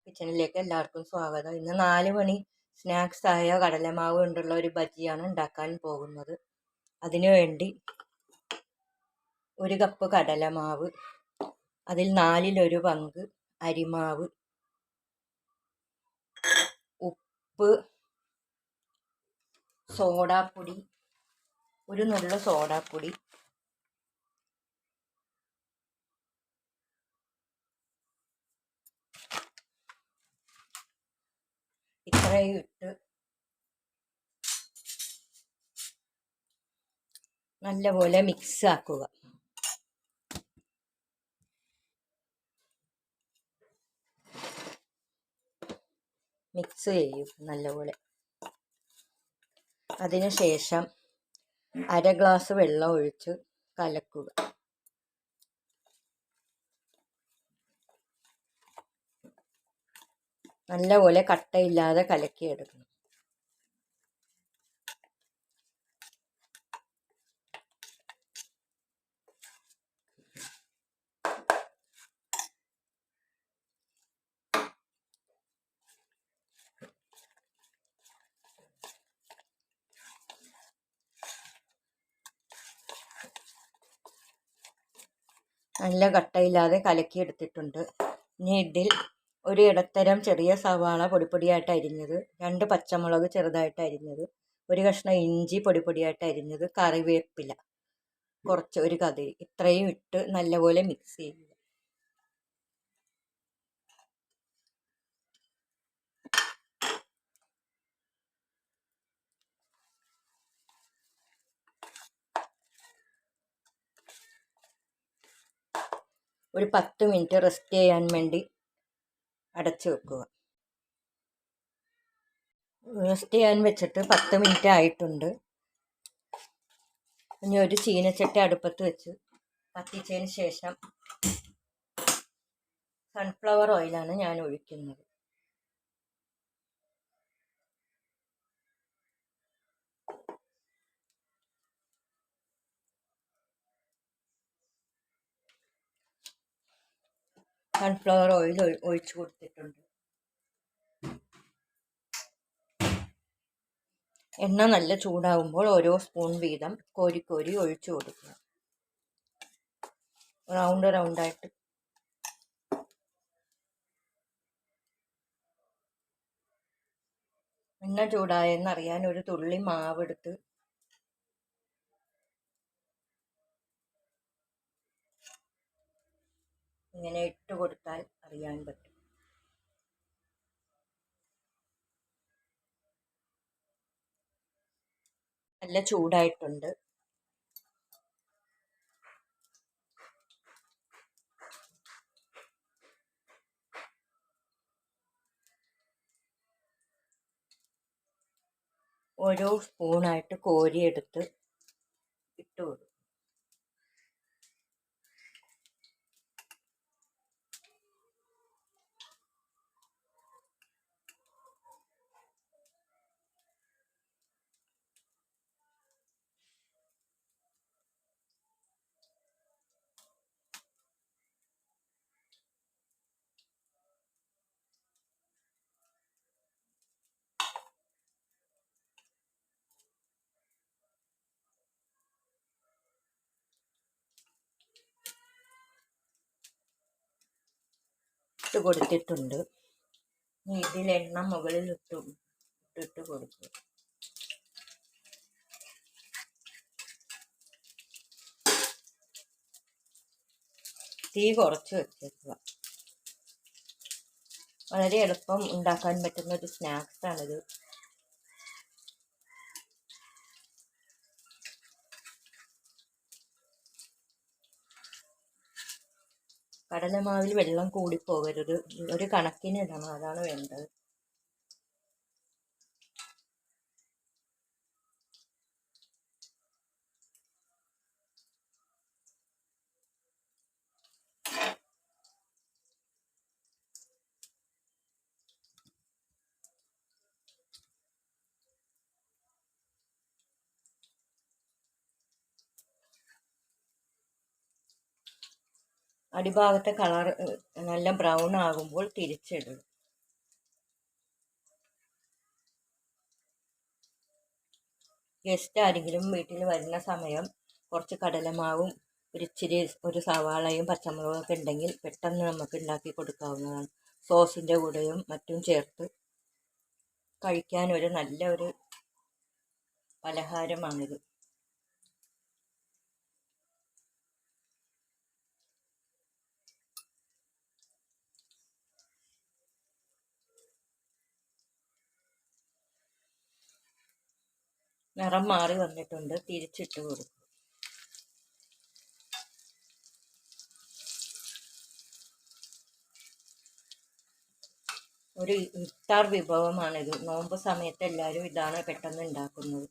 കിച്ചണിലേക്ക് എല്ലാവർക്കും സ്വാഗതം. ഇന്ന് 4 മണി സ്നാക്സ് ആയ കടലമാവ് കൊണ്ടുള്ള ഒരു ബജിയാണ് ഉണ്ടാക്കാൻ പോകുന്നത്. അതിനുവേണ്ടി 1 കപ്പ് കടലമാവ്, അതിൽ 4/1 പങ്ക് അരിമാവ്, ഉപ്പ്, സോഡാപ്പൊടി, ഒരു നുള്ളു സോഡാപ്പൊടി, ഇത്രയും ഇട്ട് നല്ലപോലെ മിക്സ് ആക്കുക. മിക്സ് ചെയ്യും നല്ലപോലെ. അതിനുശേഷം 1/2 ഗ്ലാസ് വെള്ളം ഒഴിച്ച് കലക്കുക. നല്ലപോലെ കട്ടയില്ലാതെ കലക്കിയെടുക്കണം. നല്ല കട്ടയില്ലാതെ കലക്കിയെടുത്തിട്ടുണ്ട്. ഇനി ഇതിൽ ഒരു ഇടത്തരം ചെറിയ സവാള പൊടിപ്പൊടിയായിട്ട് അരിഞ്ഞത്, 2 പച്ചമുളക് ചെറുതായിട്ട് അരിഞ്ഞത്, ഒരു കഷ്ണം ഇഞ്ചി പൊടിപ്പൊടിയായിട്ട് അരിഞ്ഞത്, കറിവേപ്പില കുറച്ച്, ഒരു കതിരി, ഇത്രയും ഇട്ട് നല്ലപോലെ മിക്സ് ചെയ്യുക. ഒരു 10 മിനിറ്റ് റെസ്റ്റ് ചെയ്യാൻ വേണ്ടി അടച്ചു വെക്കുക. റെസ്റ്റ് ചെയ്യാൻ വെച്ചിട്ട് 10 മിനിറ്റ് ആയിട്ടുണ്ട്. ഇനി ഒരു ചീനച്ചട്ടി അടുപ്പത്ത് വെച്ച് കത്തിച്ചതിന് ശേഷം സൺഫ്ലവർ ഓയിലാണ് ഞാൻ ഒഴിക്കുന്നത്. സൺഫ്ലവർ ഓയിൽ ഒഴിച്ചു കൊടുത്തിട്ടുണ്ട്. എണ്ണ നല്ല ചൂടാകുമ്പോൾ ഓരോ സ്പൂൺ വീതം കോരി കോരി ഒഴിച്ചു കൊടുക്കുക. റൗണ്ടായിട്ട്. എണ്ണ ചൂടായെന്നറിയാൻ ഒരു തുള്ളി മാവെടുത്ത് ഇങ്ങനെ ഇട്ട് കൊടുത്താൽ അറിയാൻ പറ്റും. നല്ല ചൂടായിട്ടുണ്ട്. ഓരോ സ്പൂണായിട്ട് കോരിയെടുത്ത് ഇട്ട് കൊടുക്കും. ഇട്ട് കൊടുത്തിട്ടുണ്ട്. ഇതിൽ എണ്ണ മുകളിൽ ഇട്ടിട്ട് കൊടുക്കുക. തീ കുറച്ച് വെച്ചേക്കുക. വളരെ എളുപ്പം ഉണ്ടാക്കാൻ പറ്റുന്ന ഒരു സ്നാക്സാണിത്. കടലമാവിൽ വെള്ളം കൂടിപ്പോകരുത്. ഒരു കണക്കിന് ഇടണം, അതാണ് വേണ്ടത്. അടിഭാഗത്തെ കളർ നല്ല ബ്രൗൺ ആകുമ്പോൾ തിരിച്ചിടും. ഗസ്റ്റ് ആരെങ്കിലും വീട്ടിൽ വരുന്ന സമയം കുറച്ച് കടലമാവും ഇച്ചിരി ഒരു സവാളയും പച്ചമുളകൊക്കെ ഉണ്ടെങ്കിൽ പെട്ടെന്ന് നമുക്ക് ഉണ്ടാക്കി കൊടുക്കാവുന്നതാണ്. സോസിൻ്റെ കൂടെയും മറ്റും ചേർത്ത് കഴിക്കാൻ ഒരു നല്ല ഒരു പലഹാരമാണിത്. നിറം മാറി വന്നിട്ടുണ്ട്, തിരിച്ചിട്ട് കൊടുക്കും. ഒരു ഇഫ്താർ വിഭവമാണിത്. നോമ്പ് സമയത്ത് എല്ലാവരും ഇതാണ് പെട്ടെന്ന് ഉണ്ടാക്കുന്നത്.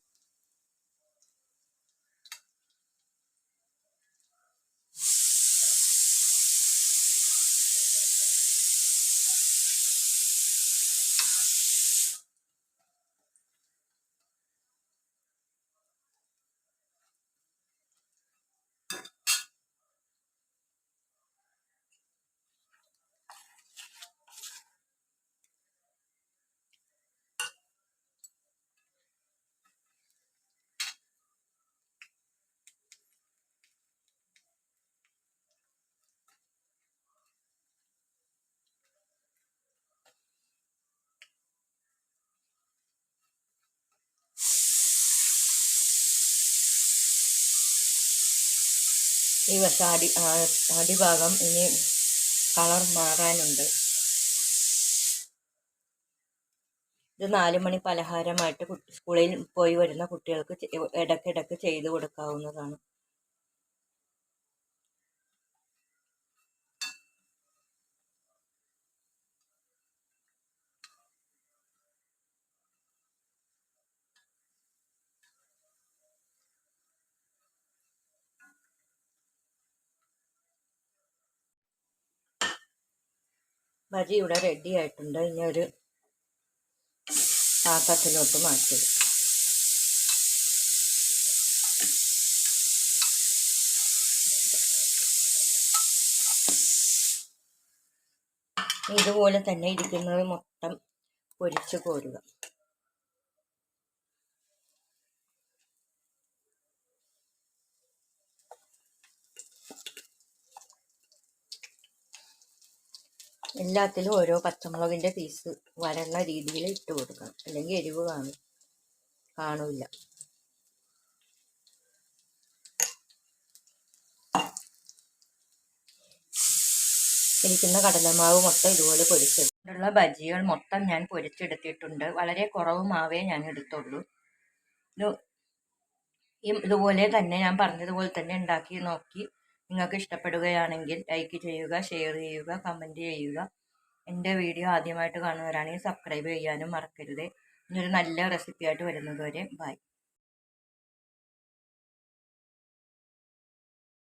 ഈ അടിഭാഗം ഇനി കളർ മാറാനുണ്ട്. ഇത് 4 മണി പലഹാരമായിട്ട് സ്കൂളിൽ പോയി വരുന്ന കുട്ടികൾക്ക് ഇടയ്ക്കിടയ്ക്ക് ചെയ്ത് കൊടുക്കാവുന്നതാണ്. ബജി ഇവിടെ റെഡി ആയിട്ടുണ്ട്. ഇനി ഒരു പാത്രത്തിലോട്ട് മാറ്റുക. ഇതുപോലെ തന്നെ ഇരിക്കുന്നത് മൊത്തം പൊരിച്ച് കോരുക. എല്ലാത്തിലും ഓരോ പച്ചമുളകിൻ്റെ പീസ് വരണ രീതിയിൽ ഇട്ട് കൊടുക്കണം, അല്ലെങ്കിൽ എരിവ് കാണില്ല. ഇരിക്കുന്ന കടലമാവ് മൊത്തം ഇതുപോലെ പൊരിച്ചിട്ടുള്ള ബജികൾ മൊത്തം ഞാൻ പൊരിച്ചെടുത്തിട്ടുണ്ട്. വളരെ കുറവ് മാവേ ഞാൻ എടുത്തുള്ളൂ. ഇതുപോലെ തന്നെ ഞാൻ പറഞ്ഞതുപോലെ തന്നെ ഉണ്ടാക്കി നോക്കി നിങ്ങൾക്ക് ഇഷ്ടപ്പെടുകയാണെങ്കിൽ ലൈക്ക് ചെയ്യുക, ഷെയർ ചെയ്യുക, കമൻറ്റ് ചെയ്യുക. എൻ്റെ വീഡിയോ ആദ്യമായിട്ട് കാണുന്നവരാണെങ്കിൽ സബ്സ്ക്രൈബ് ചെയ്യാനും മറക്കരുത്. ഇനിയൊരു നല്ല റെസിപ്പിയായിട്ട് വരുന്നത് വരെ ബൈ.